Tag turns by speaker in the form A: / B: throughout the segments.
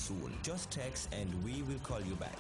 A: soon. Just text and we will call you back.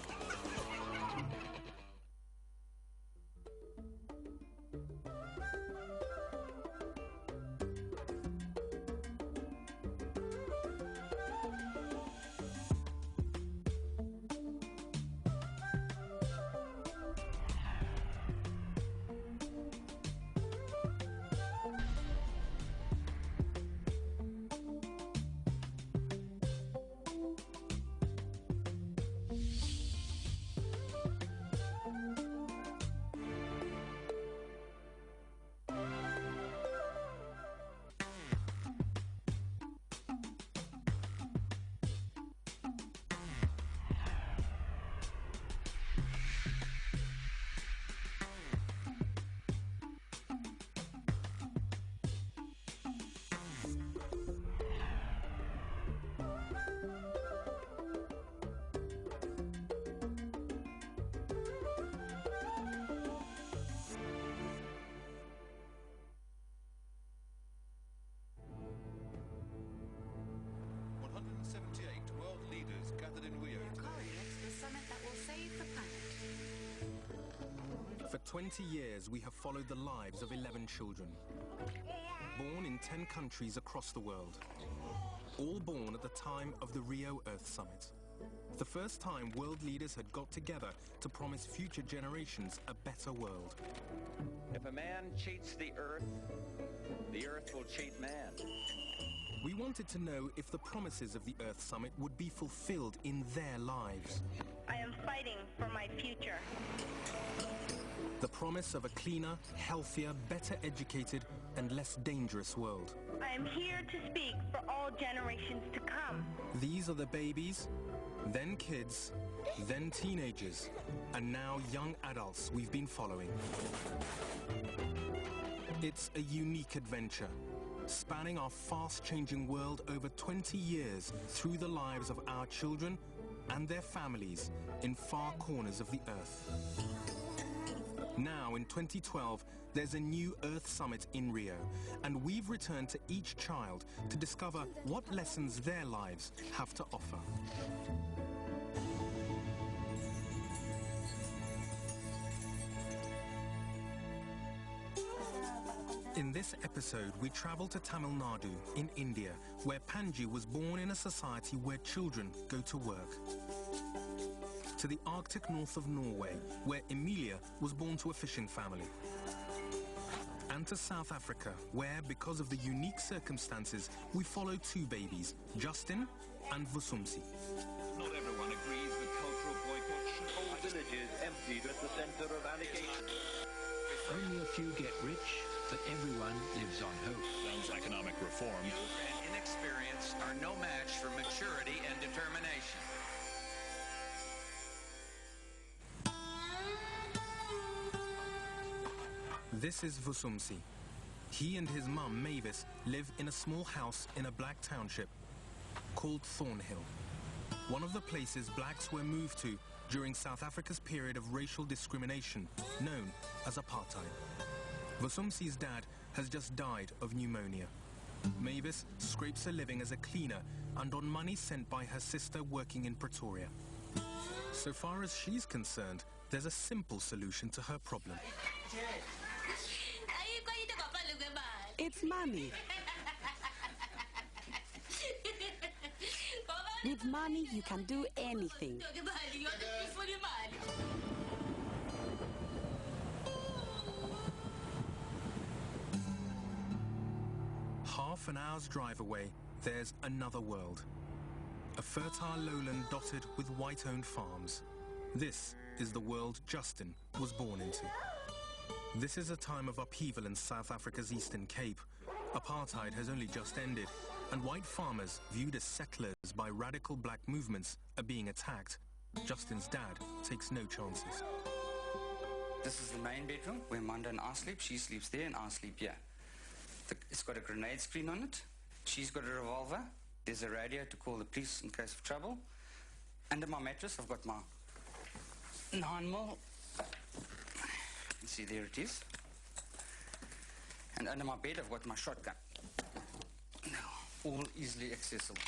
B: For 20 years, we have followed the lives of 11 children, born in 10 countries across the world, all born at the time of the Rio Earth Summit. The first time world leaders had got together to promise future generations a better world.
C: If a man cheats the earth will cheat man.
B: We wanted to know if the promises of the Earth Summit would be fulfilled in their lives.
D: I am fighting for my future.
B: The promise of a cleaner, healthier, better educated, and less dangerous world.
D: I am here to speak for all generations to come.
B: These are the babies, then kids, then teenagers, and now young adults we've been following. It's a unique adventure, spanning our fast-changing world over 20 years through the lives of our children and their families in far corners of the Earth. Now, in 2012, there's a new Earth Summit in Rio, and we've returned to each child to discover what lessons their lives have to offer. In this episode, we travel to Tamil Nadu in India, where Panji was born in a society where children go to work. To the Arctic north of Norway, where Emilia was born to a fishing family. And to South Africa, where, because of the unique circumstances, we follow two babies, Justin and Vusumsi.
C: Not everyone agrees that cultural boycotts should hold villages emptied at the center of allegations.
E: Only a few get rich, but everyone lives on hope.
F: Sounds economic reform.
G: Youth and inexperience are no match for maturity and determination.
B: This is Vusumsi. He and his mum, Mavis, live in a small house in a black township called Thornhill, one of the places blacks were moved to during South Africa's period of racial discrimination, known as apartheid. Vusumsi's dad has just died of pneumonia. Mavis scrapes a living as a cleaner and on money sent by her sister working in Pretoria. So far as she's concerned, there's a simple solution to her problem.
H: It's money. With money, you can do anything.
B: Half an hour's drive away, there's another world. A fertile lowland dotted with white-owned farms. This is the world Justin was born into. This is a time of upheaval in South Africa's Eastern Cape. Apartheid has only just ended, and white farmers, viewed as settlers by radical black movements, are being attacked. Justin's dad takes no chances.
I: This is the main bedroom where Manda and I sleep. She sleeps there and I sleep here. It's got a grenade screen on it. She's got a revolver. There's a radio to call the police in case of trouble. Under my mattress, I've got my 9mm. You see, there it is. And under my bed, I've got my shotgun. All easily accessible.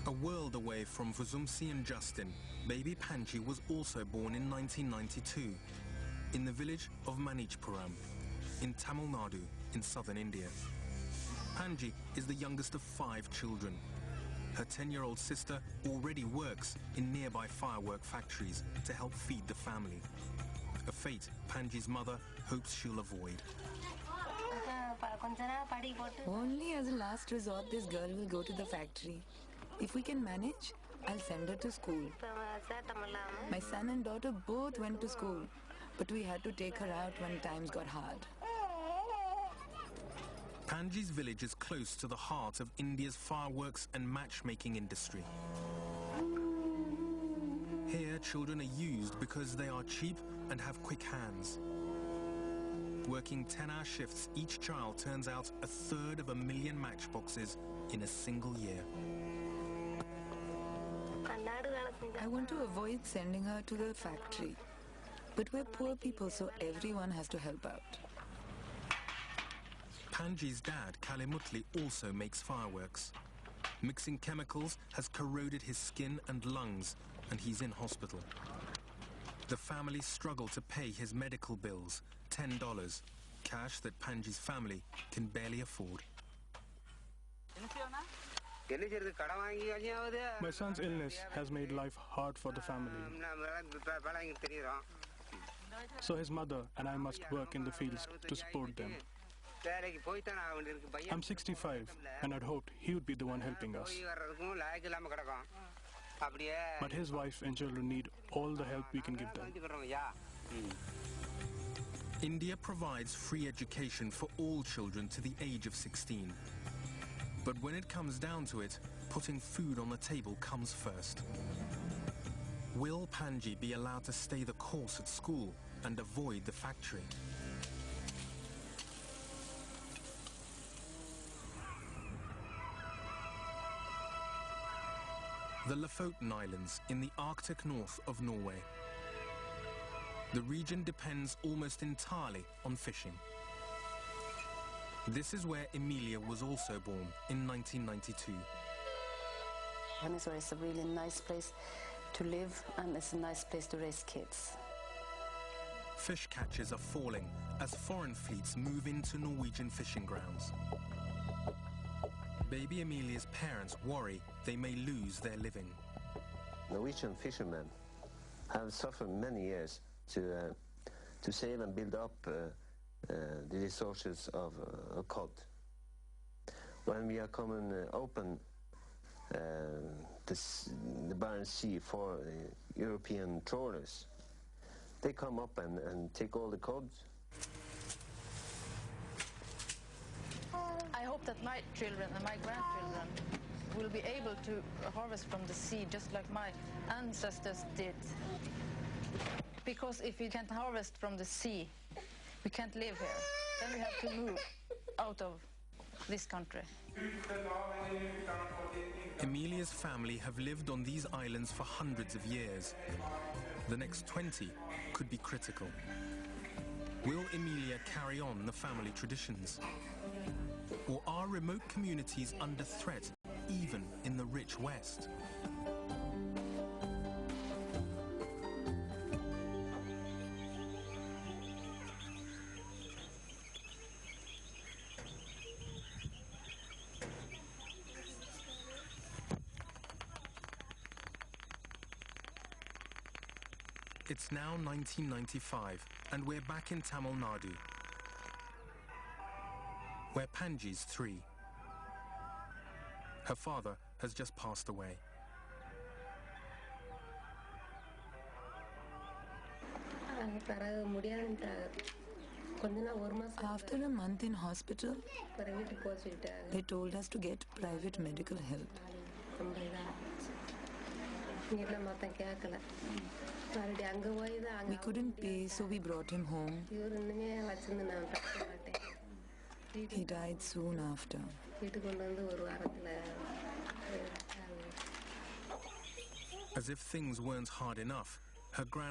B: A world away from Vusumsi and Justin, baby Panji was also born in 1992 in the village of Manichpuram in Tamil Nadu in southern India. Panji is the youngest of 5 children. Her 10-year-old sister already works in nearby firework factories to help feed the family. A fate Panji's mother hopes she'll avoid.
F: Only as a last resort this girl will go to the factory. If we can manage, I'll send her to school. My son and daughter both went to school, but we had to take her out when times got hard.
B: Panji's village is close to the heart of India's fireworks and matchmaking industry. Here, children are used because they are cheap and have quick hands. Working 10-hour shifts, each child turns out 1/3 of a million matchboxes in a single year.
F: I want to avoid sending her to the factory, but we're poor people, so everyone has to help out.
B: Panji's dad, Kalimutli, also makes fireworks. Mixing chemicals has corroded his skin and lungs, and he's in hospital. The family struggle to pay his medical bills, $10, cash that Panji's family can barely afford.
J: My son's illness has made life hard for the family. So his mother and I must work in the fields to support them. I'm 65 and I'd hoped he would be the one helping us. But his wife and children need all the help we can give them.
B: India provides free education for all children to the age of 16. But when it comes down to it, putting food on the table comes first. Will Panji be allowed to stay the course at school and avoid the factory? The Lofoten Islands in the Arctic north of Norway. The region depends almost entirely on fishing. This is where Emilia was also born in 1992.
H: Venezuela is a really nice place to live, and it's a nice place to raise kids.
B: Fish catches are falling as foreign fleets move into Norwegian fishing grounds. Baby Emilia's parents worry they may lose their living.
K: Norwegian fishermen have suffered many years to save and build up the resources of cod. When we are coming open the Barents Sea for European trawlers, they come up and take all the cod.
L: I hope that my children and my grandchildren will be able to harvest from the sea just like my ancestors did. Because if we can't harvest from the sea, we can't live here. Then we have to move out of this country.
B: Emilia's family have lived on these islands for hundreds of years. The next 20 could be critical. Will Emilia carry on the family traditions? Or are remote communities under threat, even in the rich West? It's now 1995, and we're back in Tamil Nadu, where Panji's 3. Her father has just passed away.
F: After a month in hospital, they told us to get private medical help. We couldn't pay, so we brought him home. He died soon after.
B: As if things weren't hard enough, her